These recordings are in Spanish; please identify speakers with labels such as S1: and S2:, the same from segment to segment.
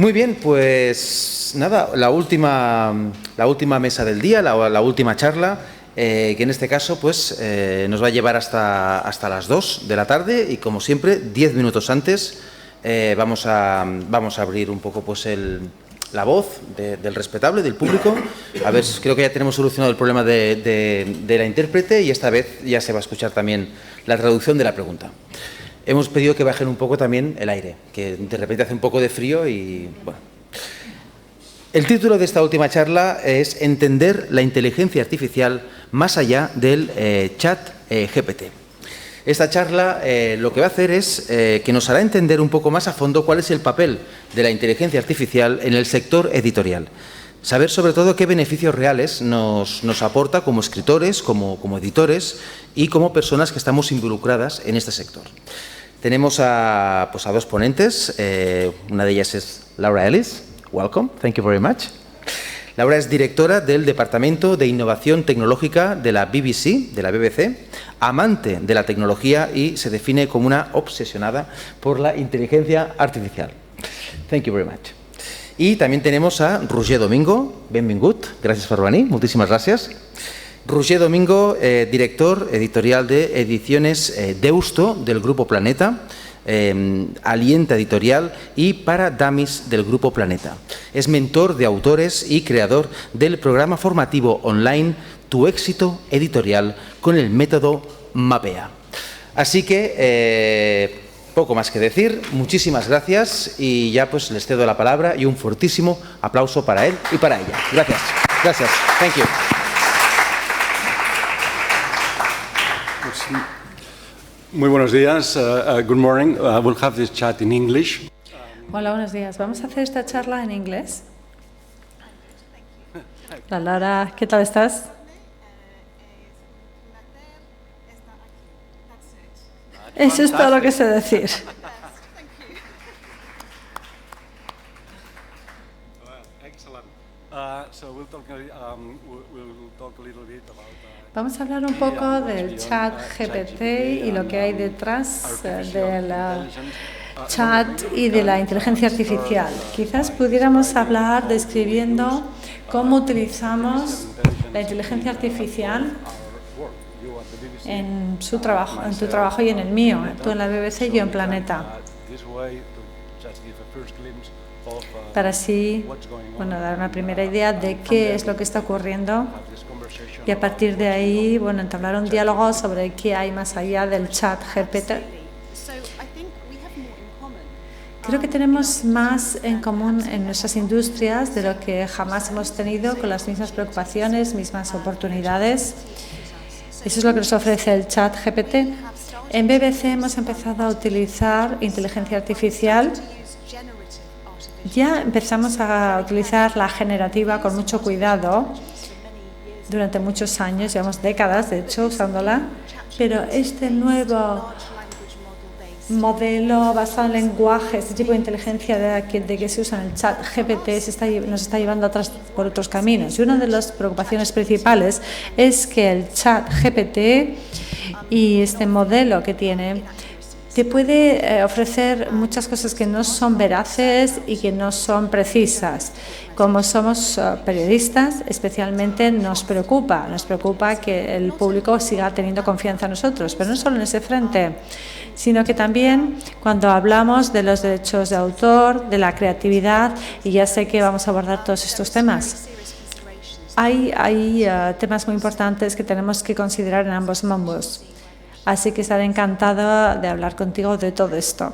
S1: Muy bien, pues nada, la última mesa del día, la última charla, que en este caso pues, nos va a llevar hasta las 2 de la tarde y, como siempre, 10 minutos antes vamos a abrir un poco pues, la voz del respetable, del público. A ver, creo que ya tenemos solucionado el problema de la intérprete y esta vez ya se va a escuchar también la traducción de la pregunta. Hemos pedido que bajen un poco también el aire, que de repente hace un poco de frío y, bueno. El título de esta última charla es Entender la inteligencia artificial más allá del chat GPT. Esta charla lo que va a hacer es que nos hará entender un poco más a fondo cuál es el papel de la inteligencia artificial en el sector editorial. Saber sobre todo qué beneficios reales nos aporta como escritores, como editores y como personas que estamos involucradas en este sector. Tenemos a dos ponentes, una de ellas es Laura Ellis. Welcome, thank you very much. Laura es directora del Departamento de Innovación Tecnológica de la BBC, amante de la tecnología y se define como una obsesionada por la inteligencia artificial. Thank you very much. Y también tenemos a Roger Domingo. Benvingut, gracias por venir, muchísimas gracias. Roger Domingo, director editorial de Ediciones Deusto del Grupo Planeta, Alienta Editorial y para Dummies del Grupo Planeta. Es mentor de autores y creador del programa formativo online Tu éxito editorial con el método MAPEA. Así que, poco más que decir, muchísimas gracias y ya pues les cedo la palabra y un fortísimo aplauso para él y para ella. Gracias. Gracias. Thank you.
S2: Muy buenos días. Good morning. We'll have this chat in English.
S3: Hola, buenos días. Vamos a hacer esta charla en inglés. Hola, Laura, ¿qué tal estás? Eso es todo lo que sé decir. Vamos a hablar un poco del chat GPT y lo que hay detrás del chat y de la inteligencia artificial. Quizás pudiéramos hablar describiendo cómo utilizamos la inteligencia artificial en tu trabajo y en el mío. Tú en la BBC y yo en Planeta. Para así, dar una primera idea de qué es lo que está ocurriendo y a partir de ahí, entablar un diálogo sobre qué hay más allá del chat GPT. Creo que tenemos más en común en nuestras industrias de lo que jamás hemos tenido, con las mismas preocupaciones, mismas oportunidades. Eso es lo que nos ofrece el chat GPT. En BBC hemos empezado a utilizar inteligencia artificial. Ya empezamos a utilizar la generativa con mucho cuidado durante muchos años, llevamos décadas de hecho usándola, pero este nuevo modelo basado en lenguaje, este tipo de inteligencia de que se usa en el chat GPT nos está llevando atrás por otros caminos. Y una de las preocupaciones principales es que el chat GPT y este modelo que tiene te puede ofrecer muchas cosas que no son veraces y que no son precisas. Como somos periodistas, especialmente nos preocupa que el público siga teniendo confianza en nosotros, pero no solo en ese frente, sino que también cuando hablamos de los derechos de autor, de la creatividad, y ya sé que vamos a abordar todos estos temas. Hay temas muy importantes que tenemos que considerar en ambos mundos. Así que estaré encantada de hablar contigo de todo esto.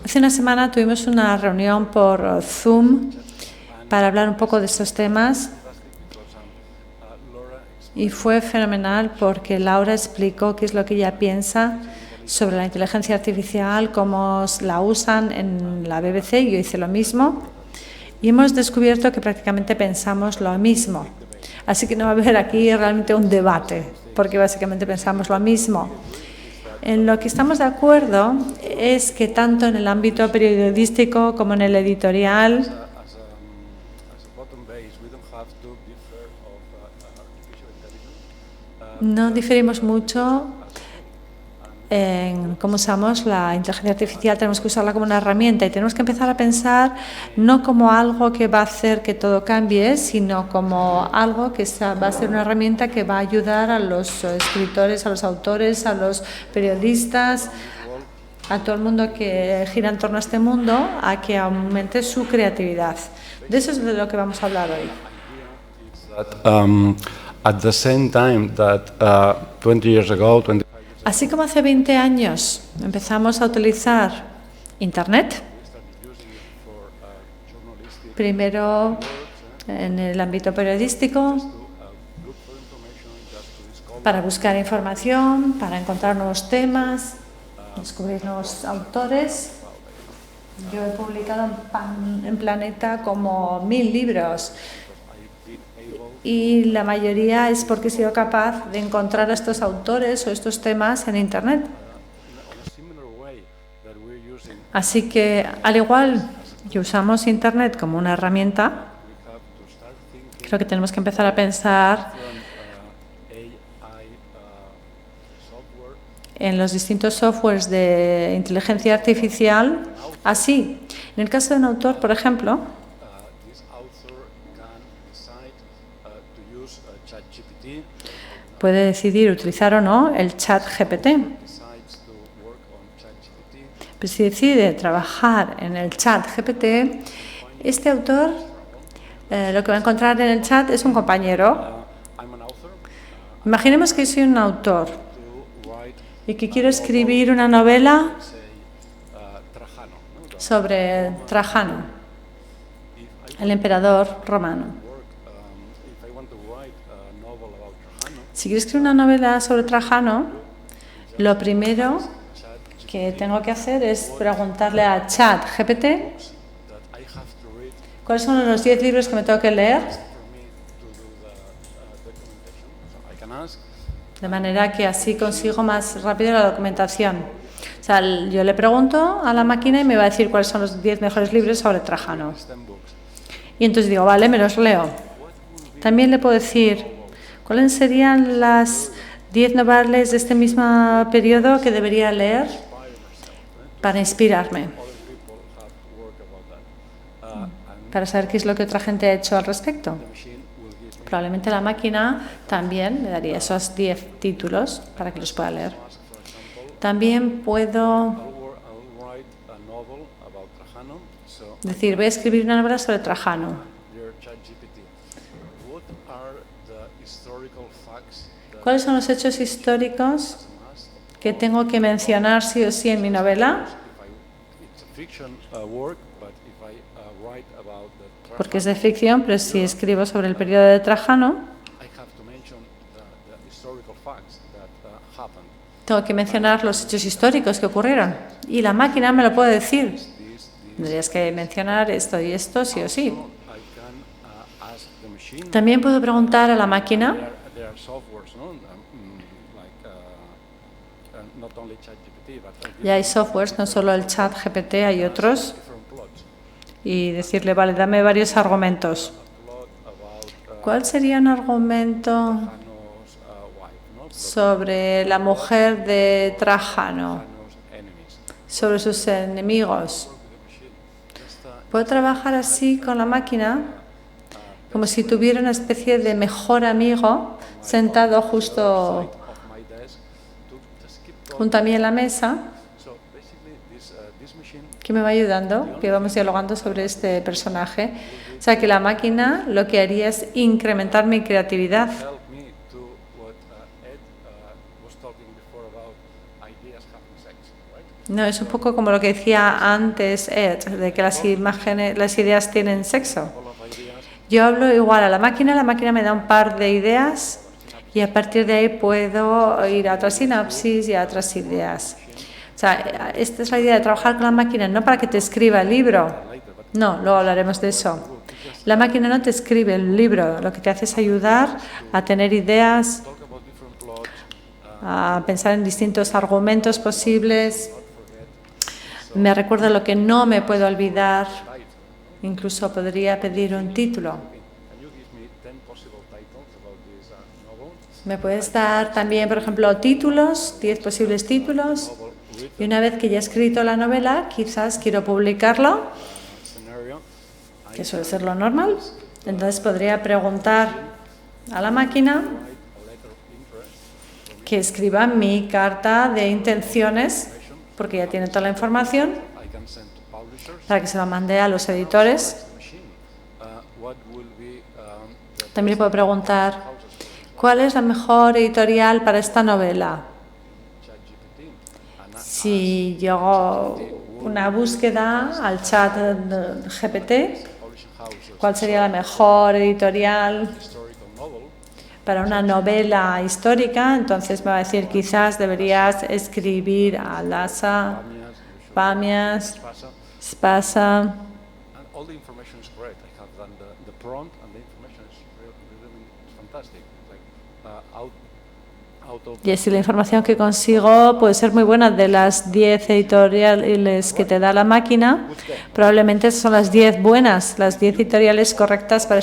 S3: Hace una semana tuvimos una reunión por Zoom para hablar un poco de estos temas y fue fenomenal porque Laura explicó qué es lo que ella piensa sobre la inteligencia artificial, cómo la usan en la BBC. Yo hice lo mismo y hemos descubierto que prácticamente pensamos lo mismo. Así que no va a haber aquí realmente un debate, porque básicamente pensamos lo mismo. En lo que estamos de acuerdo es que tanto en el ámbito periodístico como en el editorial no diferimos mucho en cómo usamos la inteligencia artificial. Tenemos que usarla como una herramienta y tenemos que empezar a pensar no como algo que va a hacer que todo cambie, sino como algo que va a ser una herramienta que va a ayudar a los escritores, a los autores, a los periodistas, a todo el mundo que gira en torno a este mundo, a que aumente su creatividad. De eso es de lo que vamos a hablar hoy.
S2: At the same time that 20 years ago,
S3: Así como hace 20 años empezamos a utilizar Internet, primero en el ámbito periodístico, para buscar información, para encontrar nuevos temas, descubrir nuevos autores. Yo he publicado en Planeta como 1000 libros y la mayoría es porque he sido capaz de encontrar a estos autores o estos temas en Internet. Así que, al igual que usamos Internet como una herramienta, creo que tenemos que empezar a pensar en los distintos softwares de inteligencia artificial así. En el caso de un autor, por ejemplo, puede decidir utilizar o no el chat GPT. Pero si decide trabajar en el chat GPT, este autor lo que va a encontrar en el chat es un compañero. Imaginemos que soy un autor y que quiero escribir una novela sobre Trajano, el emperador romano. Si quiero escribir una novela sobre Trajano, lo primero que tengo que hacer es preguntarle a ChatGPT cuáles son los 10 libros que me tengo que leer, de manera que así consigo más rápido la documentación. O sea, yo le pregunto a la máquina y me va a decir cuáles son los 10 mejores libros sobre Trajano. Y entonces digo, vale, me los leo. También le puedo decir cuáles serían las 10 novelas de este mismo periodo que debería leer para inspirarme, para saber qué es lo que otra gente ha hecho al respecto. Probablemente la máquina también me daría esos 10 títulos para que los pueda leer. También puedo decir, voy a escribir una novela sobre Trajano. ¿Cuáles son los hechos históricos que tengo que mencionar sí o sí en mi novela? Porque es de ficción, pero si escribo sobre el periodo de Trajano, tengo que mencionar los hechos históricos que ocurrieron. Y la máquina me lo puede decir. Tendrías que mencionar esto y esto sí o sí. También puedo preguntar a la máquina. Ya hay softwares, no solo el chat GPT, hay otros. Y decirle, vale, dame varios argumentos. ¿Cuál sería un argumento sobre la mujer de Trajano, sobre sus enemigos? Puedo trabajar así con la máquina, como si tuviera una especie de mejor amigo sentado justo junto a mí en la mesa, que me va ayudando, que vamos dialogando sobre este personaje. O sea, que la máquina lo que haría es incrementar mi creatividad. No, es un poco como lo que decía antes Ed, de que las ideas tienen sexo. Yo hablo igual a la máquina me da un par de ideas y a partir de ahí puedo ir a otra sinapsis y a otras ideas. O sea, esta es la idea de trabajar con la máquina, no para que te escriba el libro. No, luego hablaremos de eso. La máquina no te escribe el libro, lo que te hace es ayudar a tener ideas, a pensar en distintos argumentos posibles. Me recuerda lo que no me puedo olvidar. Incluso podría pedir un título. Me puedes dar también, por ejemplo, títulos, 10 posibles títulos. Y una vez que ya he escrito la novela, quizás quiero publicarlo, que suele ser lo normal. Entonces podría preguntar a la máquina que escriba mi carta de intenciones, porque ya tiene toda la información, para que se la mande a los editores. También le puedo preguntar, ¿cuál es la mejor editorial para esta novela? Si yo hago una búsqueda al chat GPT, ¿cuál sería la mejor editorial para una novela histórica? Entonces me va a decir, quizás deberías escribir a Lhasa, Pamias, Spasa. Y así la información que consigo puede ser muy buena. De las 10 editoriales que te da la máquina, probablemente son las 10 buenas, las 10 editoriales correctas para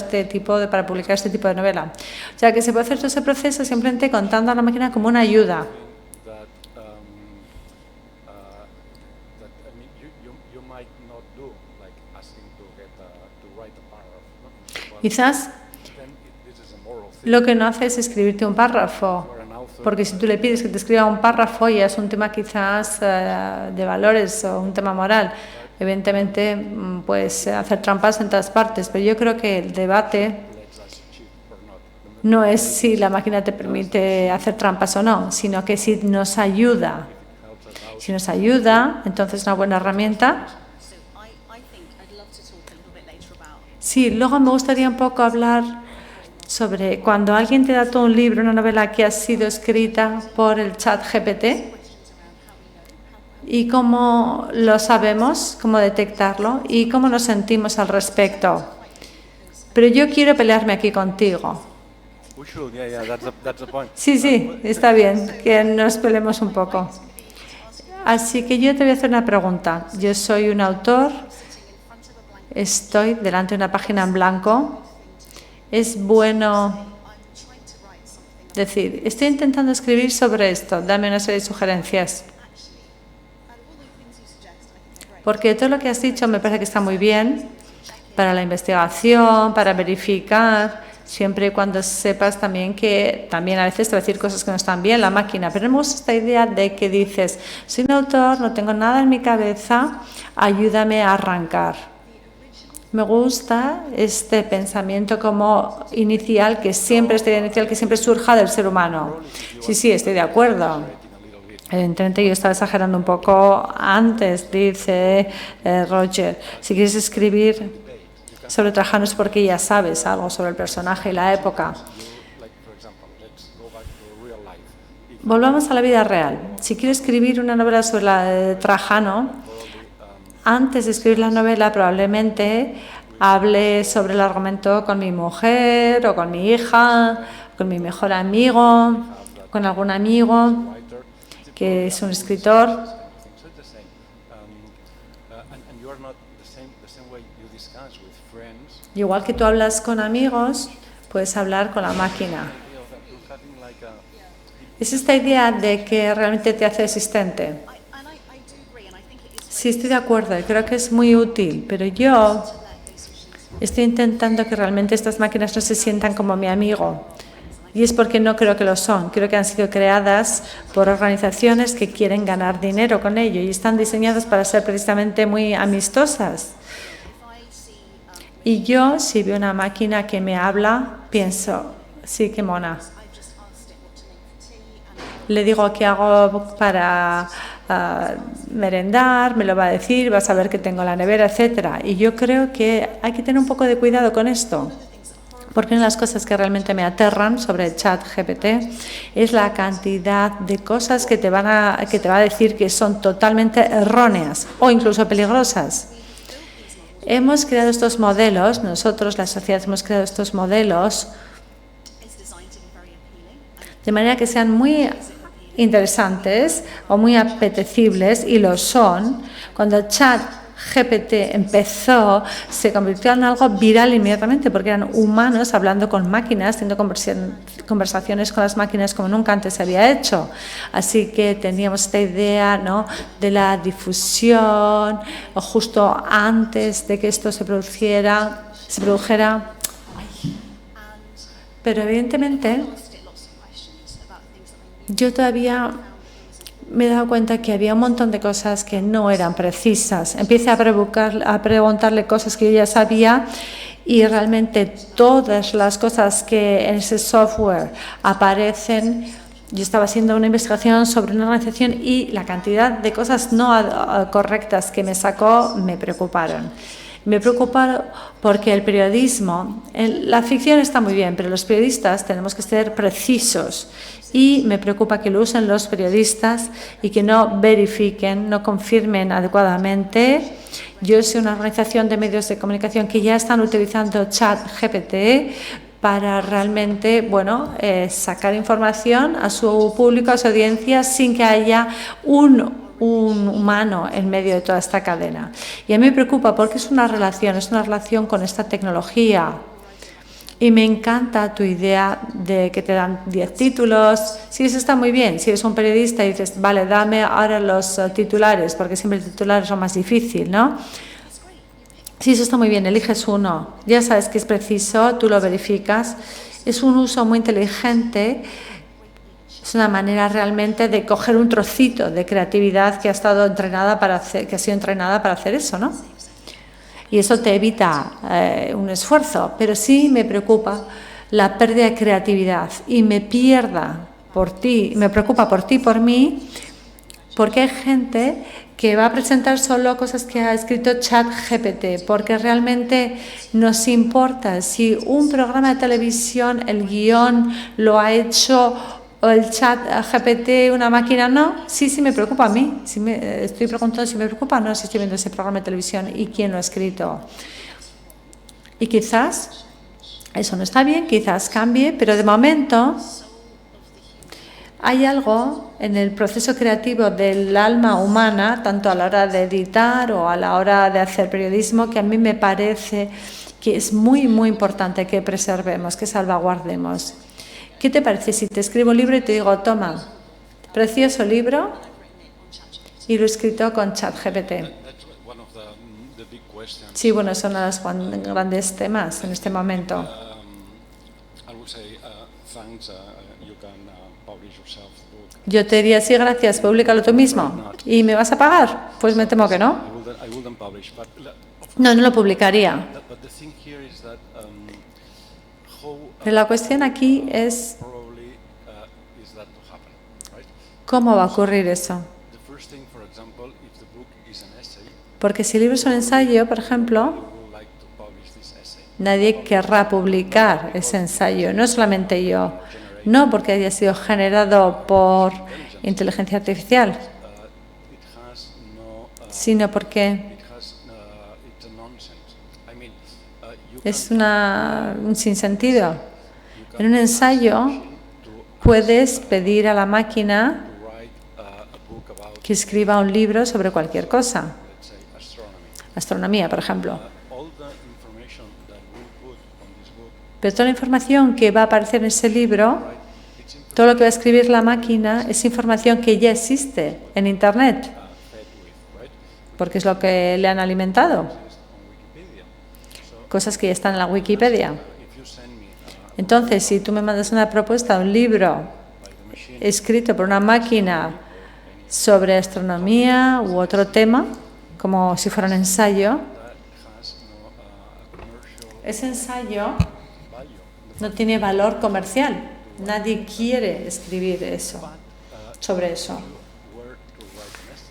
S3: para publicar este tipo de novela. O sea que se puede hacer todo ese proceso simplemente contando a la máquina como una ayuda. Quizás lo que no hace es escribirte un párrafo, porque si tú le pides que te escriba un párrafo ya es un tema quizás de valores o un tema moral. Evidentemente puedes hacer trampas en todas partes, pero yo creo que el debate no es si la máquina te permite hacer trampas o no, sino que si nos ayuda. Si nos ayuda, entonces es una buena herramienta. Sí, luego me gustaría un poco hablar sobre cuando alguien te da todo un libro, una novela que ha sido escrita por el chat GPT y cómo lo sabemos, cómo detectarlo y cómo nos sentimos al respecto. Pero yo quiero pelearme aquí contigo. Sí, está bien que nos peleemos un poco. Así que yo te voy a hacer una pregunta. Yo soy un autor, estoy delante de una página en blanco. Es bueno decir, estoy intentando escribir sobre esto, dame una serie de sugerencias. Porque todo lo que has dicho me parece que está muy bien para la investigación, para verificar, siempre y cuando sepas también que también a veces te va a decir cosas que no están bien la máquina. Pero tenemos esta idea de que dices, soy un autor, no tengo nada en mi cabeza, ayúdame a arrancar. Me gusta este pensamiento como inicial, que siempre surja del ser humano. Sí, estoy de acuerdo. Evidentemente yo estaba exagerando un poco antes, dice Roger. Si quieres escribir sobre Trajano es porque ya sabes algo sobre el personaje y la época. Volvamos a la vida real. Si quiero escribir una novela sobre Trajano, antes de escribir la novela probablemente hable sobre el argumento con mi mujer o con mi hija, con mi mejor amigo, con algún amigo que es un escritor. Igual que tú hablas con amigos, puedes hablar con la máquina. Es esta idea de que realmente te hace asistente. Sí, estoy de acuerdo y creo que es muy útil, pero yo estoy intentando que realmente estas máquinas no se sientan como mi amigo. Y es porque no creo que lo son. Creo que han sido creadas por organizaciones que quieren ganar dinero con ello y están diseñadas para ser precisamente muy amistosas. Y yo, si veo una máquina que me habla, pienso, sí, qué mona. Le digo qué hago para merendar, me lo va a decir, va a saber que tengo la nevera, etcétera. Y yo creo que hay que tener un poco de cuidado con esto, porque una de las cosas que realmente me aterran sobre el chat GPT es la cantidad de cosas que te va a decir que son totalmente erróneas o incluso peligrosas. Hemos creado estos modelos, nosotros, la sociedad, hemos creado estos modelos de manera que sean muy interesantes o muy apetecibles, y lo son. Cuando el chat GPT empezó, se convirtió en algo viral inmediatamente porque eran humanos hablando con máquinas, teniendo conversaciones con las máquinas como nunca antes se había hecho. Así que teníamos esta idea, ¿no?, de la difusión, o justo antes de que esto se produjera. Pero evidentemente yo todavía me he dado cuenta que había un montón de cosas que no eran precisas. Empecé a preguntarle cosas que yo ya sabía y realmente todas las cosas que en ese software aparecen, yo estaba haciendo una investigación sobre una organización y la cantidad de cosas no correctas que me sacó me preocuparon. Me preocupa porque el periodismo, la ficción está muy bien, pero los periodistas tenemos que ser precisos y me preocupa que lo usen los periodistas y que no verifiquen, no confirmen adecuadamente. Yo soy una organización de medios de comunicación que ya están utilizando ChatGPT para realmente, sacar información a su público, a su audiencia, sin que haya un humano en medio de toda esta cadena. Y a mí me preocupa porque es una relación con esta tecnología. Y me encanta tu idea de que te dan 10 títulos. Sí, eso está muy bien. Si eres un periodista y dices, vale, dame ahora los titulares, porque siempre el titular es lo más difícil, ¿no? Sí, eso está muy bien, eliges uno. Ya sabes que es preciso, tú lo verificas. Es un uso muy inteligente. Es una manera realmente de coger un trocito de creatividad que ha sido entrenada para hacer eso, ¿no? Y eso te evita un esfuerzo, pero sí me preocupa la pérdida de creatividad y me preocupa por ti, por mí, porque hay gente que va a presentar solo cosas que ha escrito ChatGPT, porque realmente nos importa si un programa de televisión, el guión lo ha hecho o el ChatGPT, una máquina, no. Sí me preocupa a mí. Estoy preguntando si me preocupa o no, si estoy viendo ese programa de televisión y quién lo ha escrito. Y quizás eso no está bien, quizás cambie, pero de momento hay algo en el proceso creativo del alma humana, tanto a la hora de editar o a la hora de hacer periodismo, que a mí me parece que es muy, muy importante que preservemos, que salvaguardemos. ¿Qué te parece si te escribo un libro y te digo, toma, precioso libro, y lo he escrito con ChatGPT? Sí, son uno de los grandes temas en este momento. Yo te diría, sí, gracias, públicalo tú mismo. ¿Y me vas a pagar? Pues me temo que no. No lo publicaría. Pero la cuestión aquí es ¿cómo va a ocurrir eso? Porque si el libro es un ensayo, por ejemplo, nadie querrá publicar ese ensayo, no solamente yo, no porque haya sido generado por inteligencia artificial, sino porque es un sinsentido. En un ensayo puedes pedir a la máquina que escriba un libro sobre cualquier cosa. Astronomía, por ejemplo. Pero toda la información que va a aparecer en ese libro, todo lo que va a escribir la máquina, es información que ya existe en Internet, porque es lo que le han alimentado. Cosas que ya están en la Wikipedia. Entonces, si tú me mandas una propuesta, un libro escrito por una máquina sobre astronomía u otro tema, como si fuera un ensayo, ese ensayo no tiene valor comercial. Nadie quiere escribir sobre eso.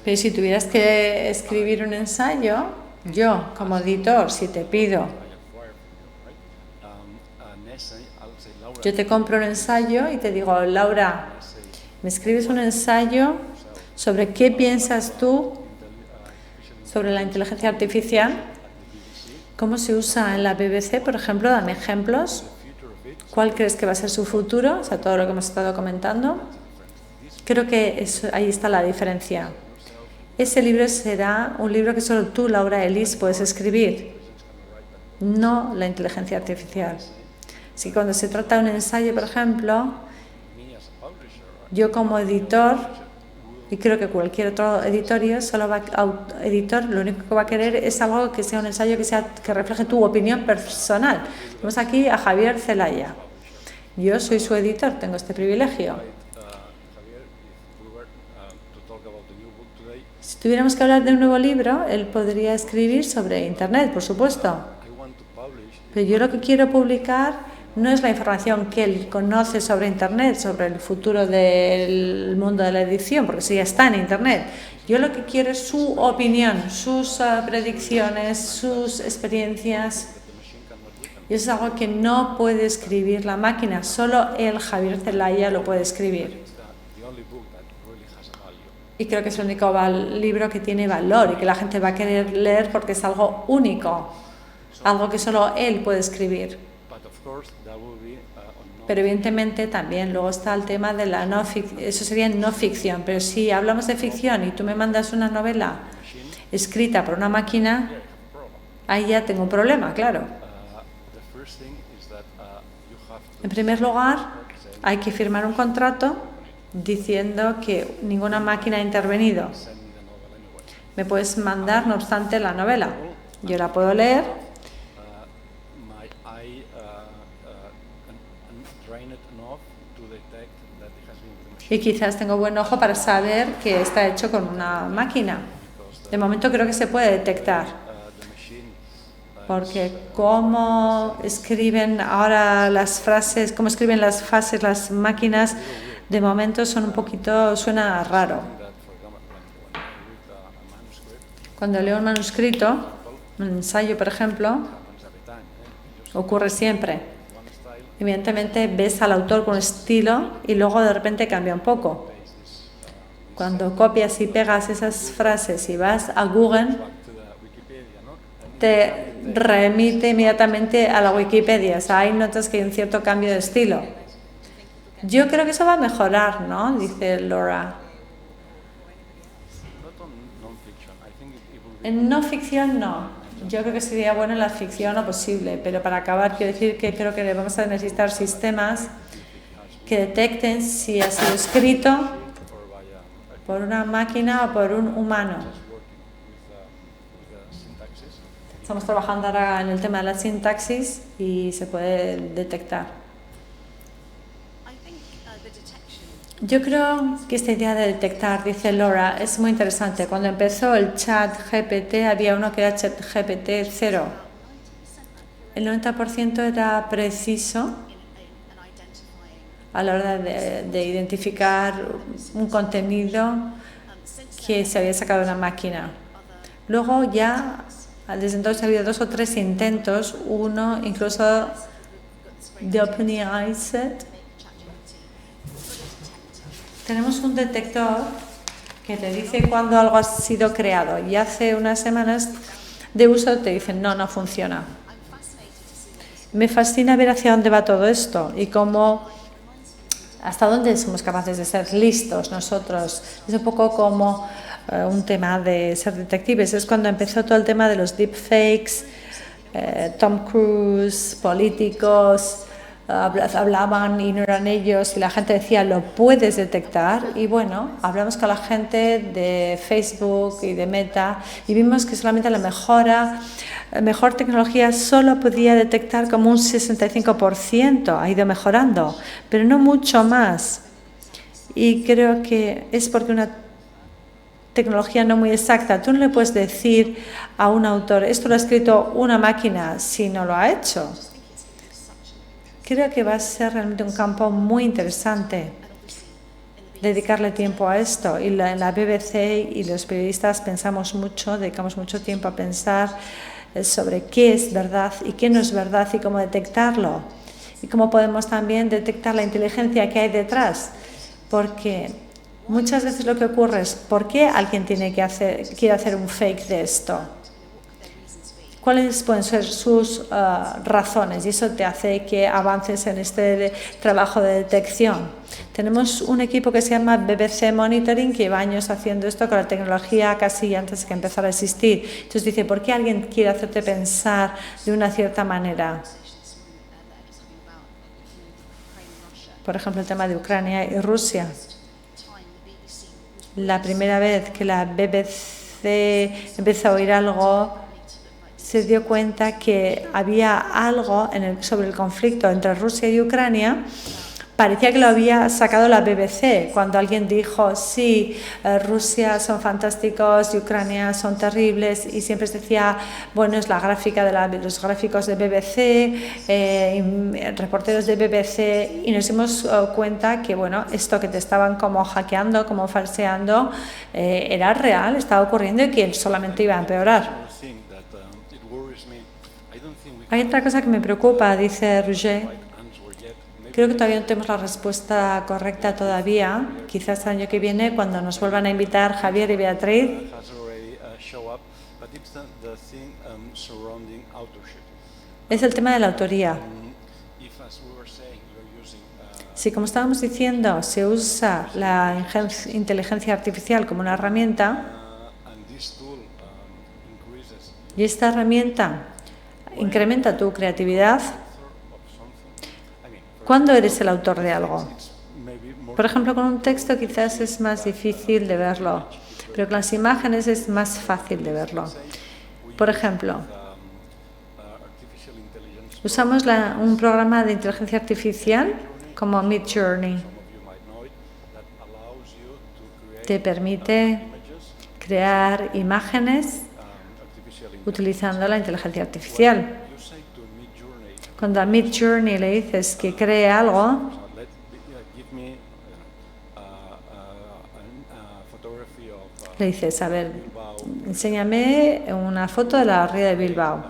S3: Pero si tuvieras que escribir un ensayo, yo, como editor, si te pido, yo te compro un ensayo y te digo, Laura, ¿me escribes un ensayo sobre qué piensas tú sobre la inteligencia artificial? ¿Cómo se usa en la BBC, por ejemplo? Dame ejemplos. ¿Cuál crees que va a ser su futuro? O sea, todo lo que hemos estado comentando. Creo que ahí está la diferencia. ese libro será un libro que solo tú, Laura Ellis, puedes escribir, no la inteligencia artificial. Así que cuando se trata de un ensayo, por ejemplo, yo como editor, y creo que cualquier otro editor, lo único que va a querer es algo que sea un ensayo que refleje tu opinión personal. Tenemos aquí a Javier Zelaya. Yo soy su editor, tengo este privilegio. Si tuviéramos que hablar de un nuevo libro, él podría escribir sobre Internet, por supuesto. Pero yo lo que quiero publicar no es la información que él conoce sobre Internet, sobre el futuro del mundo de la edición, porque eso ya está en Internet. Yo lo que quiero es su opinión, sus predicciones, sus experiencias. Y eso es algo que no puede escribir la máquina, solo él, Javier Zelaya, lo puede escribir. Y creo que es el único libro que tiene valor y que la gente va a querer leer porque es algo único, algo que solo él puede escribir. Pero evidentemente también luego está el tema de la no ficción, eso sería no ficción, pero si hablamos de ficción y tú me mandas una novela escrita por una máquina, ahí ya tengo un problema, claro. En primer lugar, hay que firmar un contrato diciendo que ninguna máquina ha intervenido. Me puedes mandar, no obstante, la novela. Yo la puedo leer. Y quizás tengo buen ojo para saber que está hecho con una máquina. De momento creo que se puede detectar. Porque cómo escriben ahora las frases, cómo escriben las frases las máquinas, de momento son un poquito, suena raro. Cuando leo un manuscrito, un ensayo, por ejemplo, ocurre siempre. Evidentemente ves al autor con estilo y luego de repente cambia un poco. Cuando copias y pegas esas frases y vas a Google, te remite inmediatamente a la Wikipedia. O sea, ahí notas que hay un cierto cambio de estilo. Yo creo que eso va a mejorar, ¿no? Dice Laura. En no ficción no. Yo creo que sería bueno en la ficción lo posible, pero para acabar quiero decir que creo que vamos a necesitar sistemas que detecten si ha sido escrito por una máquina o por un humano. Estamos trabajando ahora en el tema de la sintaxis y se puede detectar. Yo creo que esta idea de detectar, dice Laura, es muy interesante. Cuando empezó el chat GPT había uno que era chat GPT 0. El 90% era preciso a la hora de identificar un contenido que se había sacado de una máquina. Luego ya, desde entonces ha habido 2 o 3 intentos, uno incluso de OpenAI. Tenemos un detector que te dice cuando algo ha sido creado y hace unas semanas de uso te dicen no funciona. Me fascina ver hacia dónde va todo esto y cómo, hasta dónde somos capaces de ser listos nosotros. Es un poco como un tema de ser detectives. Es cuando empezó todo el tema de los deepfakes, Tom Cruise, políticos, hablaban y no eran ellos y la gente decía lo puedes detectar y bueno, hablamos con la gente de Facebook y de Meta y vimos que solamente la mejor tecnología solo podía detectar como un 65%, ha ido mejorando, pero no mucho más y creo que es porque una tecnología no muy exacta, tú no le puedes decir a un autor esto lo ha escrito una máquina si no lo ha hecho. Creo que va a ser realmente un campo muy interesante dedicarle tiempo a esto. Y en la BBC y los periodistas dedicamos mucho tiempo a pensar sobre qué es verdad y qué no es verdad y cómo detectarlo. Y cómo podemos también detectar la inteligencia que hay detrás. Porque muchas veces lo que ocurre es ¿por qué alguien quiere hacer un fake de esto? cuáles pueden ser sus razones, y eso te hace que avances en este trabajo de detección. Tenemos un equipo que se llama BBC Monitoring, que lleva años haciendo esto con la tecnología casi antes de que empezara a existir. Entonces dice, ¿por qué alguien quiere hacerte pensar de una cierta manera? Por ejemplo, el tema de Ucrania y Rusia. La primera vez que la BBC empezó a oír algo, se dio cuenta que había algo sobre el conflicto entre Rusia y Ucrania. Parecía que lo había sacado la BBC, cuando alguien dijo, sí, Rusia son fantásticos y Ucrania son terribles, y siempre se decía, bueno, es la gráfica de los gráficos de BBC, reporteros de BBC, y nos dimos cuenta que, bueno, esto que te estaban como hackeando, como falseando, era real, estaba ocurriendo y que solamente iba a empeorar. Hay otra cosa que me preocupa, dice Roger. Creo que todavía no tenemos la respuesta correcta todavía. Quizás el año que viene, cuando nos vuelvan a invitar Javier y Beatriz. Es el tema de la autoría. Si, como estábamos diciendo, se usa la inteligencia artificial como una herramienta, y esta herramienta incrementa tu creatividad, ¿cuándo eres el autor de algo? Por ejemplo, con un texto quizás es más difícil de verlo, pero con las imágenes es más fácil de verlo. Por ejemplo, usamos un programa de inteligencia artificial como Midjourney. Te permite crear imágenes utilizando la inteligencia artificial. Cuando a Midjourney le dices que cree algo, le dices, a ver, enséñame una foto de la ría de Bilbao.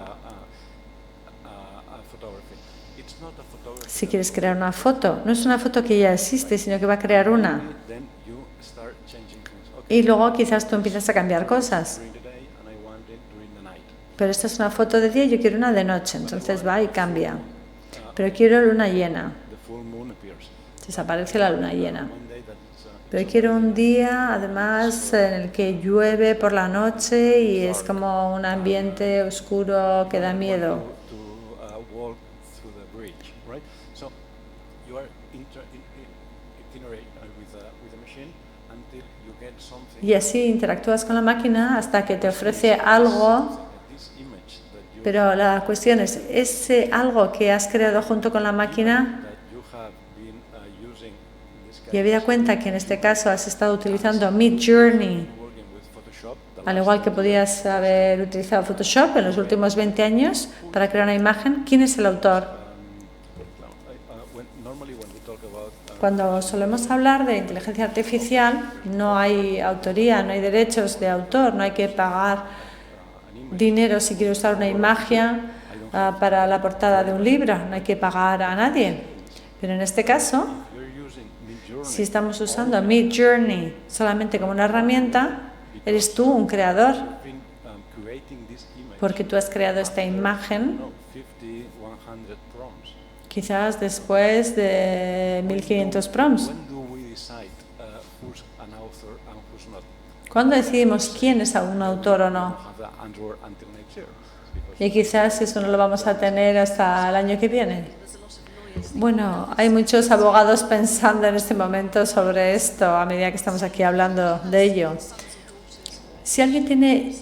S3: Si quieres crear una foto, no es una foto que ya existe, sino que va a crear una. Y luego quizás tú empiezas a cambiar cosas. Pero esta es una foto de día y yo quiero una de noche, entonces va y cambia. Pero quiero luna llena. Desaparece la luna llena. Pero quiero un día, además, en el que llueve por la noche y es como un ambiente oscuro que da miedo. Y así interactúas con la máquina hasta que te ofrece algo. Pero la cuestión es, ese algo que has creado junto con la máquina, y habida cuenta que en este caso has estado utilizando Midjourney, al igual que podías haber utilizado Photoshop en los últimos 20 años para crear una imagen, ¿quién es el autor? Cuando solemos hablar de inteligencia artificial, no hay autoría, no hay derechos de autor, no hay que pagar dinero si quiero usar una imagen para la portada de un libro, no hay que pagar a nadie. Pero en este caso, si estamos usando Midjourney solamente como una herramienta, eres tú un creador, porque tú has creado esta imagen quizás después de 1500 prompts. ¿Cuándo decidimos quién es un autor o no? Y quizás eso no lo vamos a tener hasta el año que viene. Bueno, hay muchos abogados pensando en este momento sobre esto a medida que estamos aquí hablando de ello. Si alguien tiene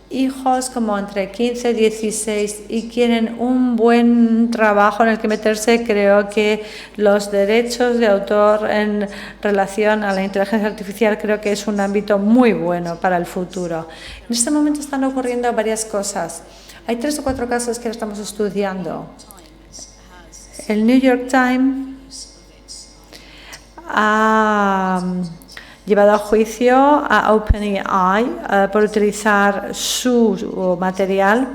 S3: hijos como entre 15 y 16 y quieren un buen trabajo en el que meterse, creo que los derechos de autor en relación a la inteligencia artificial creo que es un ámbito muy bueno para el futuro. En este momento están ocurriendo varias cosas. Hay 3 o 4 casos que estamos estudiando. El New York Times ha llevado a juicio a OpenAI por utilizar su material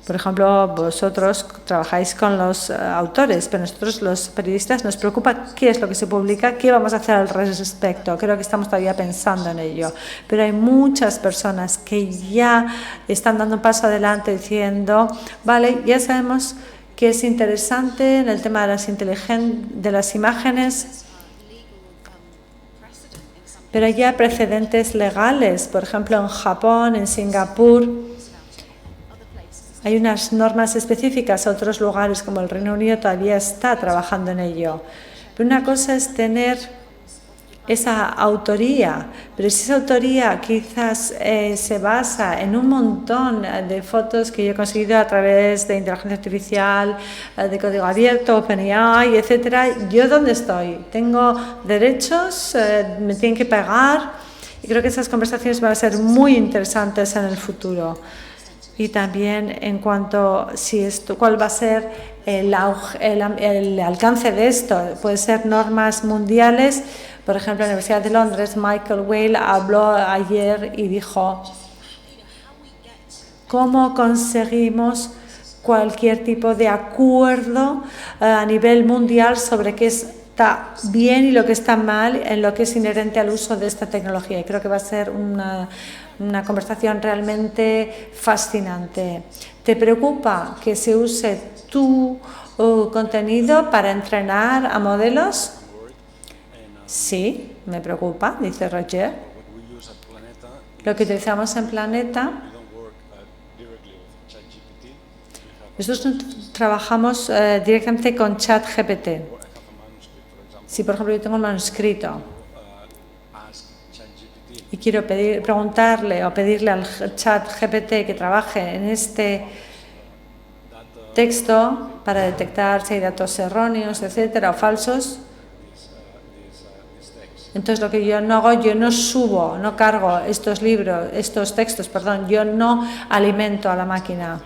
S3: Por ejemplo, vosotros trabajáis con los autores, pero nosotros los periodistas nos preocupa qué es lo que se publica, qué vamos a hacer al respecto. Creo que estamos todavía pensando en ello. Pero hay muchas personas que ya están dando un paso adelante diciendo, vale, ya sabemos que es interesante en el tema de las imágenes, pero hay ya precedentes legales. Por ejemplo, en Japón, en Singapur, hay unas normas específicas. Otros lugares como el Reino Unido todavía está trabajando en ello. Pero una cosa es tener esa autoría, pero si esa autoría quizás se basa en un montón de fotos que yo he conseguido a través de inteligencia artificial, de código abierto, OpenAI, etcétera, ¿yo dónde estoy? ¿Tengo derechos? ¿Me tienen que pagar? Y creo que esas conversaciones van a ser muy interesantes en el futuro. Y también en cuanto a cuál va a ser el alcance de esto. Puede ser normas mundiales. Por ejemplo, en la Universidad de Londres, Michael Weil habló ayer y dijo cómo conseguimos cualquier tipo de acuerdo a nivel mundial sobre qué está bien y lo que está mal en lo que es inherente al uso de esta tecnología. Y creo que va a ser una conversación realmente fascinante. ¿Te preocupa que se use tu contenido para entrenar a modelos? Sí, me preocupa, dice Roger. Lo que utilizamos en Planeta, nosotros trabajamos directamente con ChatGPT. Si, por ejemplo, yo tengo un manuscrito y quiero preguntarle o pedirle al ChatGPT que trabaje en este texto para detectar si hay datos erróneos, etcétera, o falsos, entonces lo que yo no hago, yo no subo, no cargo estos textos, yo no alimento a la máquina.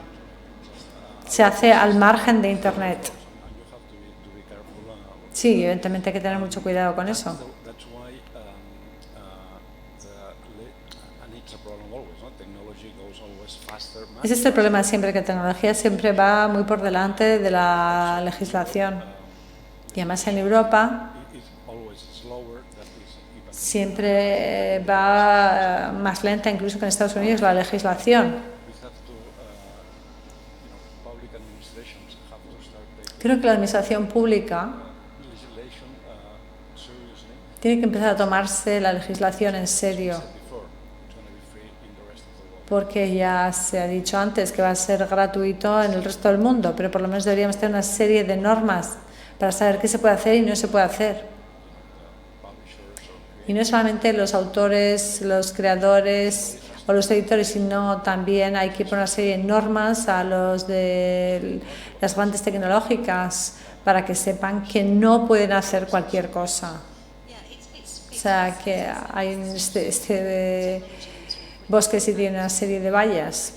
S3: Se hace al margen de Internet. Sí, evidentemente hay que tener mucho cuidado con eso. Ese es el problema siempre, que la tecnología siempre va muy por delante de la legislación. Y además en Europa siempre va más lenta, incluso que en Estados Unidos, la legislación. Creo que la administración pública tiene que empezar a tomarse la legislación en serio, porque ya se ha dicho antes que va a ser gratuito en el resto del mundo, pero por lo menos deberíamos tener una serie de normas para saber qué se puede hacer y no se puede hacer. Y no solamente los autores, los creadores o los editores, sino también hay que poner una serie de normas a los de las grandes tecnológicas para que sepan que no pueden hacer cualquier cosa. O sea, que hay este bosque sí tiene una serie de vallas.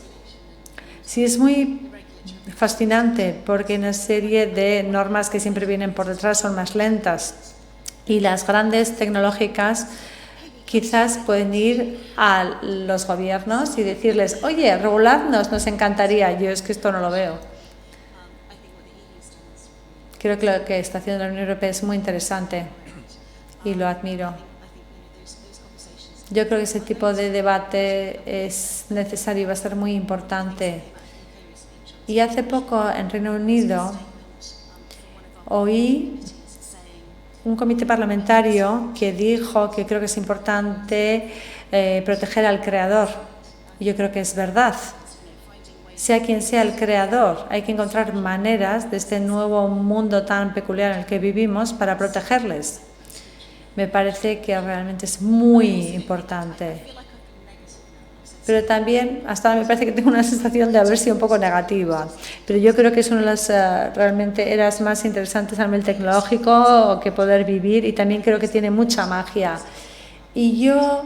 S3: Sí, es muy fascinante porque hay una serie de normas que siempre vienen por detrás, son más lentas. Y las grandes tecnológicas quizás pueden ir a los gobiernos y decirles, oye, reguladnos, nos encantaría. Yo es que esto no lo veo. Creo que lo que está haciendo la Unión Europea es muy interesante y lo admiro. Yo creo que ese tipo de debate es necesario y va a ser muy importante. Y hace poco en Reino Unido oí un comité parlamentario que dijo que creo que es importante proteger al creador. Yo creo que es verdad. Sea quien sea el creador, hay que encontrar maneras de este nuevo mundo tan peculiar en el que vivimos para protegerles. Me parece que realmente es muy importante. Pero también, hasta ahora me parece que tengo una sensación de haber sido un poco negativa. Pero yo creo que es una de las realmente eras más interesantes a nivel tecnológico que poder vivir, y también creo que tiene mucha magia. Y yo,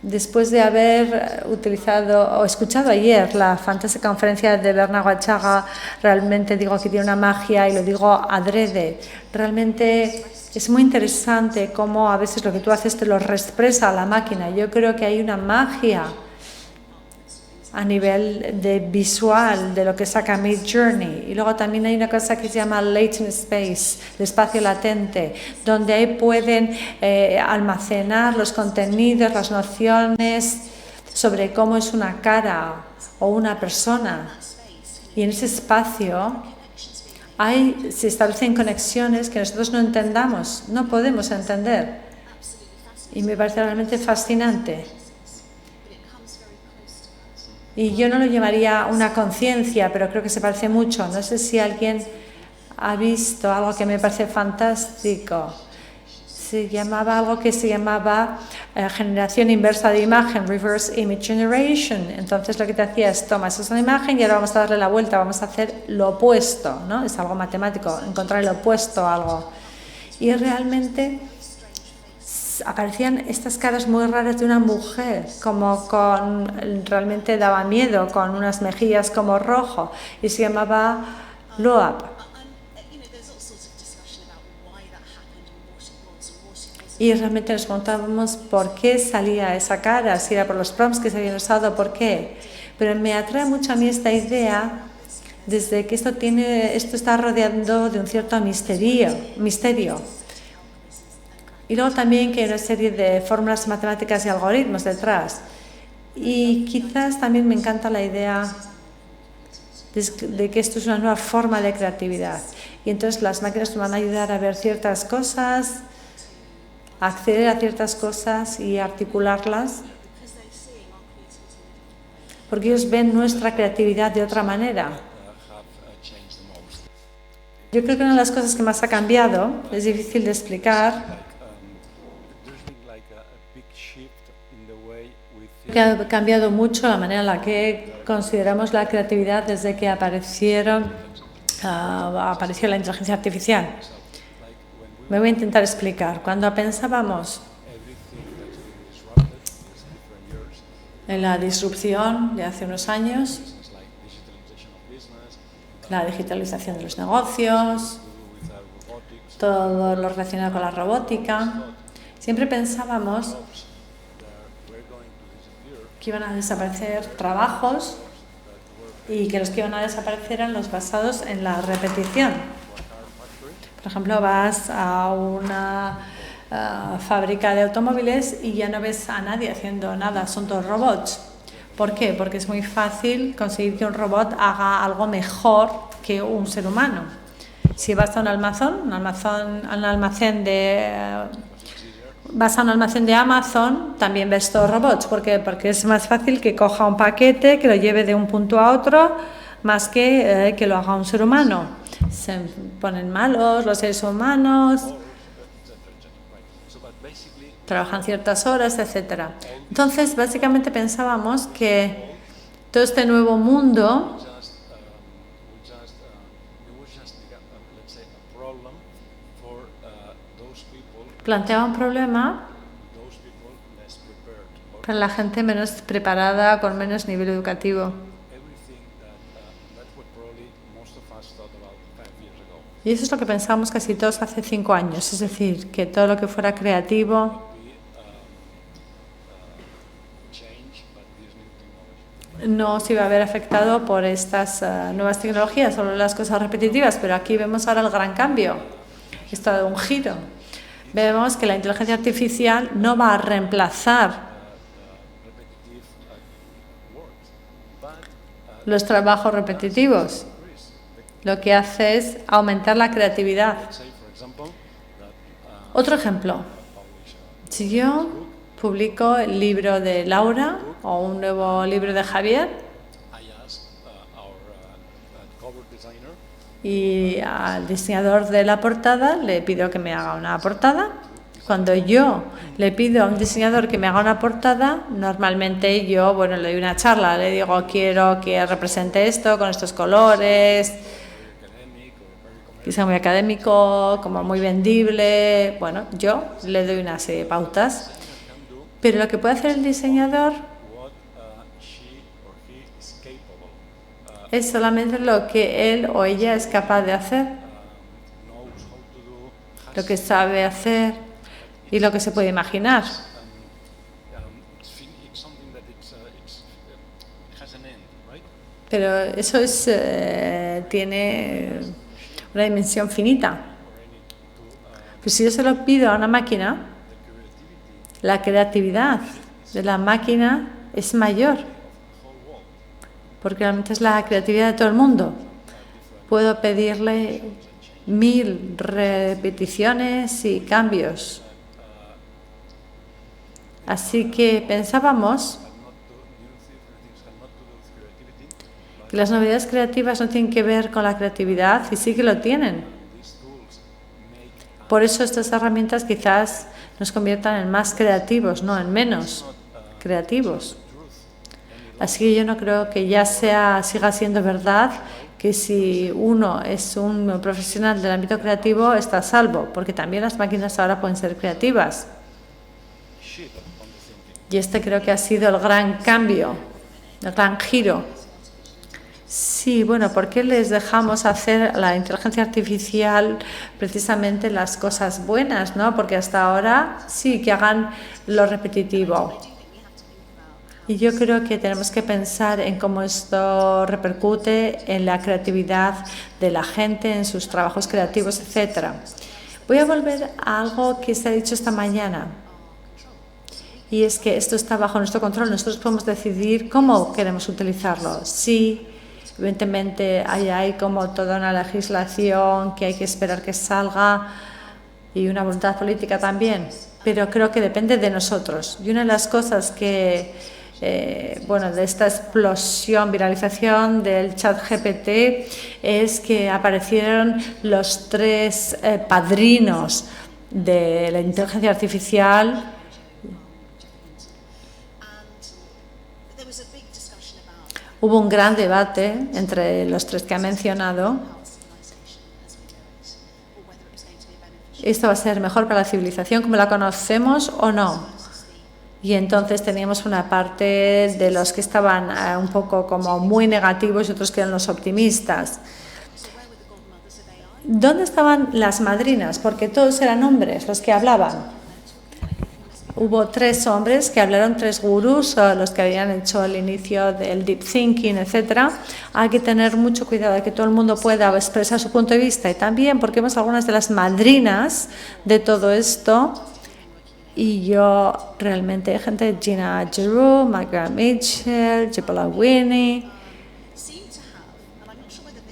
S3: después de haber utilizado o escuchado ayer la fantástica conferencia de Bernard Wachaga, realmente digo que tiene una magia y lo digo adrede. Realmente es muy interesante cómo a veces lo que tú haces te lo expresa a la máquina. Yo creo que hay una magia a nivel de visual de lo que saca Midjourney. Y luego también hay una cosa que se llama latent space, el espacio latente, donde ahí pueden almacenar los contenidos, las nociones sobre cómo es una cara o una persona. Y en ese espacio se establecen conexiones que nosotros no entendamos, no podemos entender. Y me parece realmente fascinante. Y yo no lo llamaría una conciencia, pero creo que se parece mucho. No sé si alguien ha visto algo que me parece fantástico. Algo que se llamaba generación inversa de imagen, reverse image generation. Entonces lo que te hacía es tomas esa imagen y ahora vamos a darle la vuelta, vamos a hacer lo opuesto, ¿no? Es algo matemático, encontrar el opuesto a algo. Y realmente aparecían estas caras muy raras de una mujer, realmente daba miedo, con unas mejillas como rojo, y se llamaba Loab. Y realmente nos preguntábamos por qué salía esa cara, si era por los prompts que se habían usado, por qué. Pero me atrae mucho a mí esta idea, desde que esto está rodeando de un cierto misterio. Y luego también que hay una serie de fórmulas matemáticas y algoritmos detrás. Y quizás también me encanta la idea de que esto es una nueva forma de creatividad. Y entonces las máquinas nos van a ayudar a ver ciertas cosas, a acceder a ciertas cosas y articularlas, porque ellos ven nuestra creatividad de otra manera. Yo creo que una de las cosas que más ha cambiado, es difícil de explicar, que ha cambiado mucho la manera en la que consideramos la creatividad desde que apareció la inteligencia artificial. Me voy a intentar explicar. Cuando pensábamos en la disrupción de hace unos años, la digitalización de los negocios, todo lo relacionado con la robótica, siempre pensábamos que iban a desaparecer trabajos y que los que iban a desaparecer eran los basados en la repetición. Por ejemplo, vas a una fábrica de automóviles y ya no ves a nadie haciendo nada, son todos robots. ¿Por qué? Porque es muy fácil conseguir que un robot haga algo mejor que un ser humano. Si vas a un almacén de Amazon, también ves todos robots. ¿Por qué? Porque es más fácil que coja un paquete, que lo lleve de un punto a otro, más que lo haga un ser humano. Se ponen malos los seres humanos, trabajan ciertas horas, etc. Entonces, básicamente pensábamos que todo este nuevo mundo planteaba un problema para la gente menos preparada, con menos nivel educativo. Y eso es lo que pensábamos casi todos hace 5 años, es decir, que todo lo que fuera creativo no se iba a ver afectado por estas nuevas tecnologías, solo las cosas repetitivas, pero aquí vemos ahora el gran cambio, esto ha dado un giro. Vemos que la inteligencia artificial no va a reemplazar los trabajos repetitivos. Lo que hace es aumentar la creatividad. Otro ejemplo. Si yo publico el libro de Laura o un nuevo libro de Javier y al diseñador de la portada le pido que me haga una portada. Cuando yo le pido a un diseñador que me haga una portada, normalmente yo, le doy una charla, le digo, quiero que represente esto con estos colores, que sea muy académico, como muy vendible. Yo le doy una serie de pautas, pero lo que puede hacer el diseñador es solamente lo que él o ella es capaz de hacer, lo que sabe hacer y lo que se puede imaginar. Pero eso tiene una dimensión finita. Pues si yo se lo pido a una máquina, la creatividad de la máquina es mayor, porque realmente es la creatividad de todo el mundo. Puedo pedirle 1000 repeticiones y cambios. Así que pensábamos que las novedades creativas no tienen que ver con la creatividad, y sí que lo tienen. Por eso estas herramientas quizás nos conviertan en más creativos, no en menos creativos. Así que yo no creo que ya siga siendo verdad que si uno es un profesional del ámbito creativo está a salvo, porque también las máquinas ahora pueden ser creativas. Y este creo que ha sido el gran cambio, el gran giro. Sí, bueno, ¿por qué les dejamos hacer a la inteligencia artificial precisamente las cosas buenas, ¿no? Porque hasta ahora sí que hagan lo repetitivo. Y yo creo que tenemos que pensar en cómo esto repercute en la creatividad de la gente, en sus trabajos creativos, etcétera. Voy a volver a algo que se ha dicho esta mañana. Y es que esto está bajo nuestro control. Nosotros podemos decidir cómo queremos utilizarlo. Sí, evidentemente hay como toda una legislación que hay que esperar que salga y una voluntad política también. Pero creo que depende de nosotros. Y una de las cosas que de esta explosión, viralización del ChatGPT es que aparecieron los 3 padrinos de la inteligencia artificial. Hubo un gran debate entre los 3 que ha mencionado. ¿Esto va a ser mejor para la civilización como la conocemos o no? Y entonces teníamos una parte de los que estaban un poco como muy negativos y otros que eran los optimistas. ¿Dónde estaban las madrinas? Porque todos eran hombres los que hablaban. Hubo 3 hombres que hablaron, 3 gurús, los que habían hecho el inicio del deep thinking, etcétera. Hay que tener mucho cuidado de que todo el mundo pueda expresar su punto de vista, y también porque vemos algunas de las madrinas de todo esto. Y yo realmente, gente, Gina Giroux, Margaret Mitchell, Jepala Winnie,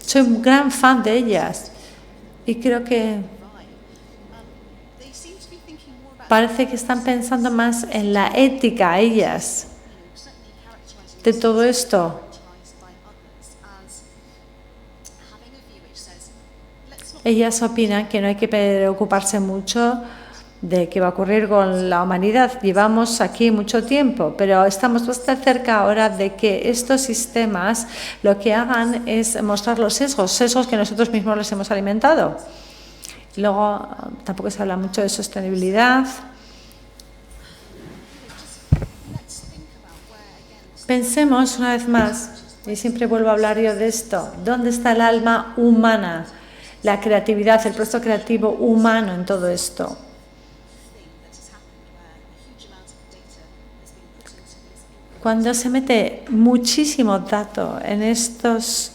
S3: soy un gran fan de ellas y creo que parece que están pensando más en la ética ellas de todo esto. Ellas opinan que no hay que preocuparse mucho de qué va a ocurrir con la humanidad. Llevamos aquí mucho tiempo, pero estamos bastante cerca ahora de que estos sistemas lo que hagan es mostrar los sesgos que nosotros mismos les hemos alimentado. Luego, tampoco se habla mucho de sostenibilidad. Pensemos una vez más, y siempre vuelvo a hablar yo de esto, ¿dónde está el alma humana, la creatividad, el proceso creativo humano en todo esto? Cuando se mete muchísimo dato en estos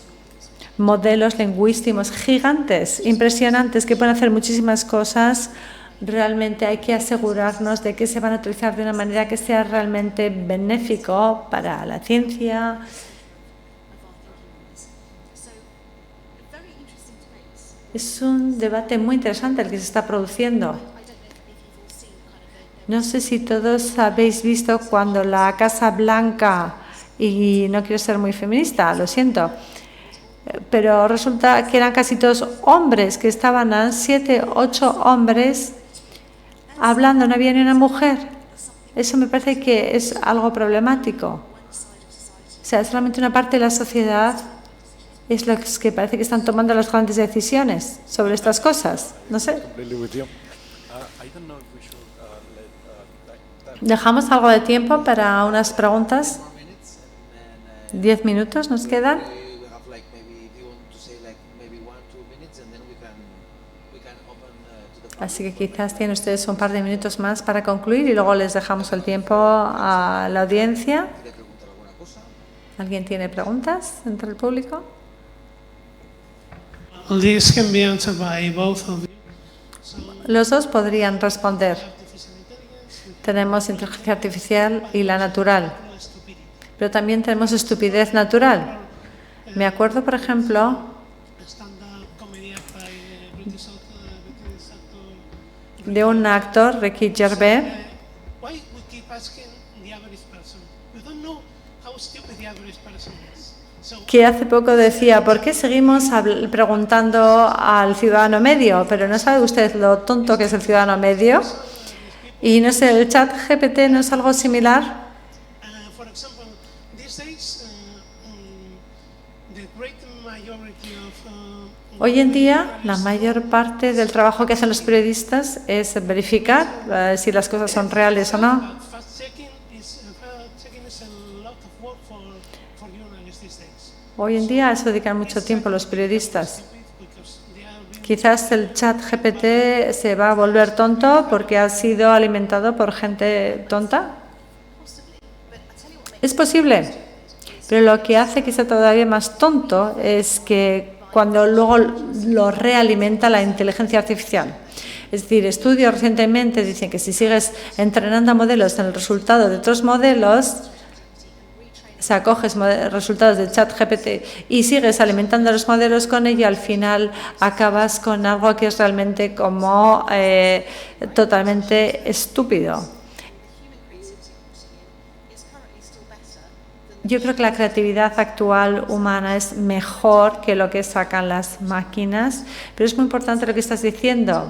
S3: modelos lingüísticos gigantes, impresionantes, que pueden hacer muchísimas cosas, realmente hay que asegurarnos de que se van a utilizar de una manera que sea realmente benéfico para la ciencia. Es un debate muy interesante el que se está produciendo. No sé si todos habéis visto cuando la Casa Blanca, y no quiero ser muy feminista, lo siento, pero resulta que eran casi todos hombres, que estaban 7, 8 hombres hablando, no había ni una mujer. Eso me parece que es algo problemático. O sea, solamente una parte de la sociedad es los que parece que están tomando las grandes decisiones sobre estas cosas. No sé. ¿Dejamos algo de tiempo para unas preguntas? 10 minutos nos quedan. Así que quizás tienen ustedes un par de minutos más para concluir y luego les dejamos el tiempo a la audiencia. ¿Alguien tiene preguntas entre el público?
S4: All these can be answered by both of you.
S3: Los dos podrían responder. Tenemos inteligencia artificial y la natural, pero también tenemos estupidez natural. Me acuerdo, por ejemplo, de un actor, Ricky Gervais, que hace poco decía, ¿por qué seguimos preguntando al ciudadano medio? Pero ¿no sabe usted lo tonto que es el ciudadano medio? Y no sé, ¿el chat GPT no es algo similar? Hoy en día, la mayor parte del trabajo que hacen los periodistas es verificar si las cosas son reales o no. Hoy en día a eso dedican mucho tiempo los periodistas. Quizás el chat GPT se va a volver tonto porque ha sido alimentado por gente tonta. Es posible, pero lo que hace que sea todavía más tonto es que cuando luego lo realimenta la inteligencia artificial. Es decir, estudios recientemente dicen que si sigues entrenando a modelos en el resultado de otros modelos, o sea, coges resultados de ChatGPT y sigues alimentando los modelos con ello, al final acabas con algo que es realmente como totalmente estúpido. Yo creo que la creatividad actual humana es mejor que lo que sacan las máquinas, pero es muy importante lo que estás diciendo,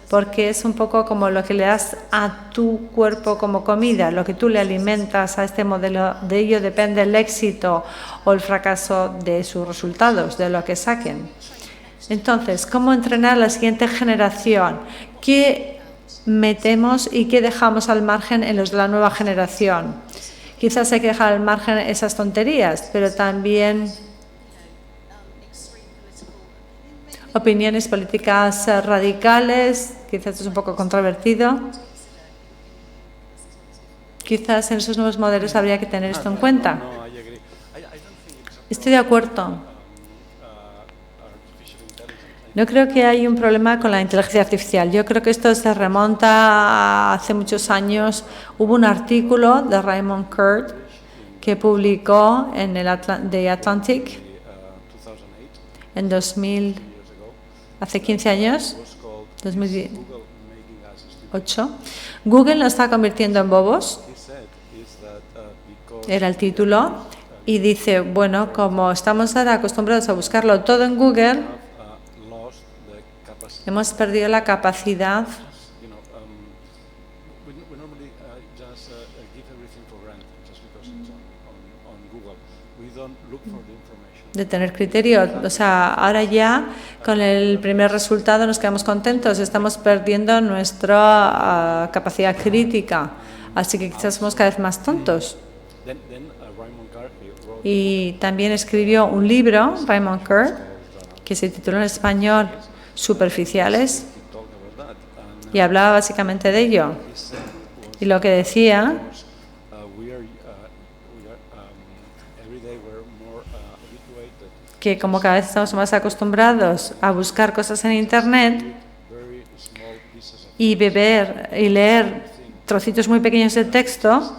S3: porque es un poco como lo que le das a tu cuerpo como comida, lo que tú le alimentas a este modelo, de ello depende el éxito o el fracaso de sus resultados, de lo que saquen. Entonces, ¿cómo entrenar a la siguiente generación? ¿Qué metemos y qué dejamos al margen en los de la nueva generación? Quizás hay que dejar al margen esas tonterías, pero también opiniones políticas radicales, quizás es un poco controvertido. Quizás en esos nuevos modelos habría que tener esto en cuenta. Estoy de acuerdo. No creo que hay un problema con la inteligencia artificial. Yo creo que esto se remonta a hace muchos años. Hubo un artículo de Raymond Kurd que publicó en el The Atlantic en 2000, hace 15 años, 2008. Google nos está convirtiendo en bobos, era el título, y dice, bueno, como estamos ahora acostumbrados a buscarlo todo en Google, hemos perdido la capacidad de tener criterio. O sea, ahora ya con el primer resultado nos quedamos contentos, estamos perdiendo nuestra capacidad crítica, así que quizás somos cada vez más tontos. Y también escribió un libro, Raymond Kurd, que se tituló en español Superficiales, y hablaba básicamente de ello. Y lo que decía que como cada vez estamos más acostumbrados a buscar cosas en Internet y beber y leer trocitos muy pequeños de texto,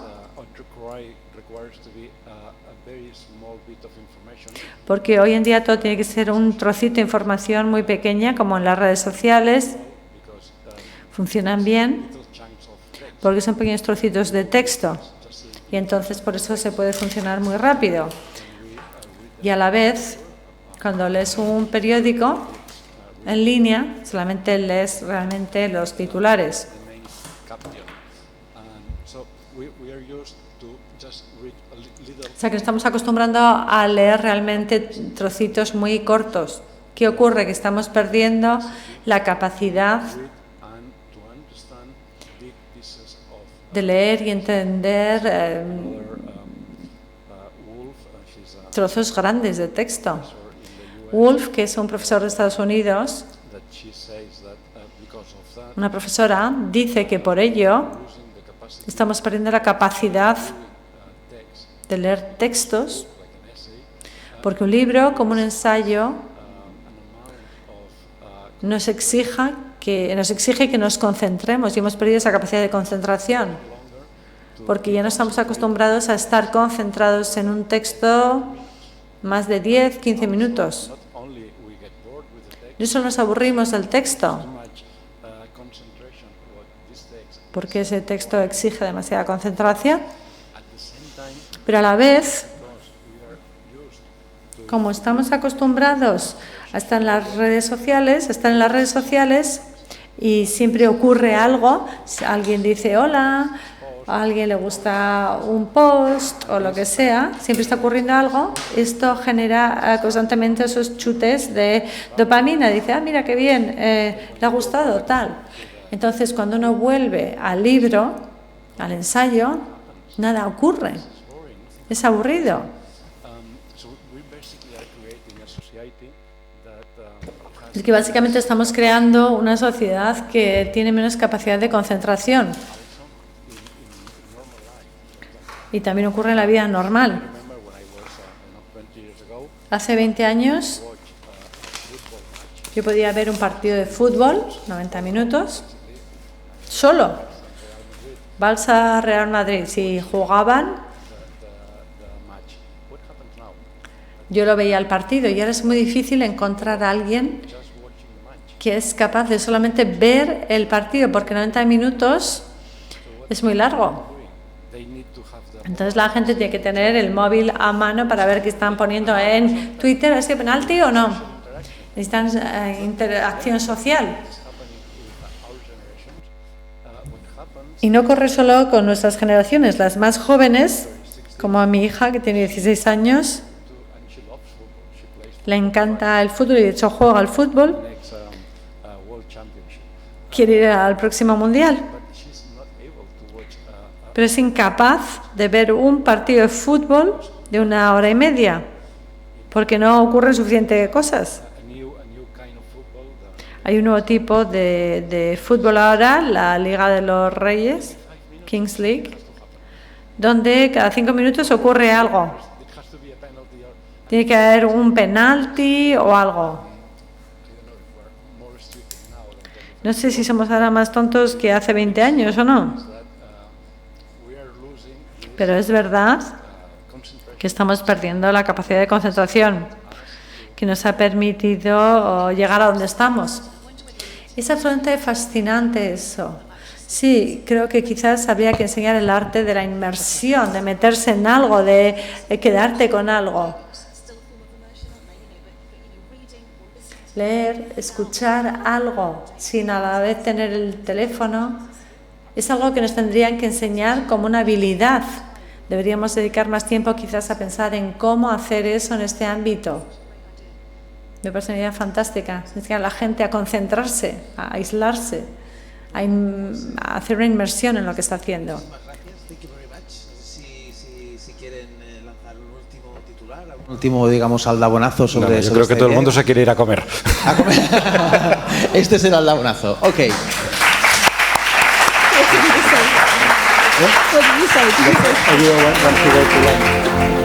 S3: porque hoy en día todo tiene que ser un trocito de información muy pequeña, como en las redes sociales, funcionan bien, porque son pequeños trocitos de texto, y entonces por eso se puede funcionar muy rápido. Y a la vez, cuando lees un periódico en línea, solamente lees realmente los titulares. O sea que nos estamos acostumbrando a leer realmente trocitos muy cortos. ¿Qué ocurre? Que estamos perdiendo la capacidad de leer y entender trozos grandes de texto. Wolf, que es un profesor de Estados Unidos, una profesora, dice que por ello estamos perdiendo la capacidad de leer textos Porque un libro, como un ensayo, nos exige que nos concentremos y hemos perdido esa capacidad de concentración. Porque ya no estamos acostumbrados a estar concentrados en un texto más de 10, 15 minutos. No solo nos aburrimos del texto, porque ese texto exige demasiada concentración, pero a la vez, como estamos acostumbrados a estar en las redes sociales, y siempre ocurre algo, si alguien dice hola, a alguien le gusta un post o lo que sea, siempre está ocurriendo algo, esto genera constantemente esos chutes de dopamina, dice, mira qué bien, le ha gustado, tal. Entonces, cuando uno vuelve al libro, al ensayo, nada ocurre, es aburrido. Es que básicamente estamos creando una sociedad que tiene menos capacidad de concentración. Y también ocurre en la vida normal. Hace 20 años yo podía ver un partido de fútbol, 90 minutos, solo. Barça, Real Madrid, si jugaban, yo lo veía el partido y ahora es muy difícil encontrar a alguien que es capaz de solamente ver el partido, porque 90 minutos es muy largo. Entonces la gente tiene que tener el móvil a mano para ver qué están poniendo en Twitter, ¿es que penalti o no? Necesitan interacción social. Y no corre solo con nuestras generaciones, las más jóvenes, como a mi hija que tiene 16 años, le encanta el fútbol y de hecho juega al fútbol, quiere ir al próximo mundial, pero es incapaz de ver un partido de fútbol de 1 hora y media, porque no ocurren suficientes cosas. Hay un nuevo tipo de fútbol ahora, la Liga de los Reyes, Kings League, donde cada 5 minutos ocurre algo. Tiene que haber un penalti o algo. No sé si somos ahora más tontos que hace 20 años o no. Pero es verdad que estamos perdiendo la capacidad de concentración que nos ha permitido llegar a donde estamos. Es absolutamente fascinante eso. Sí, creo que quizás habría que enseñar el arte de la inmersión, de meterse en algo, de quedarte con algo. Leer, escuchar algo sin a la vez tener el teléfono, es algo que nos tendrían que enseñar como una habilidad. Deberíamos dedicar más tiempo quizás a pensar en cómo hacer eso en este ámbito. Me parece una idea fantástica. Enseñar a la gente a concentrarse, a aislarse, a hacer una inmersión en lo que está haciendo.
S1: Si quieren lanzar un último titular, un último, digamos, aldabonazo sobre eso.
S2: Yo creo que todo el mundo se quiere ir a comer.
S1: ¿A comer? Este es el aldabonazo. Ok.
S5: What did you say?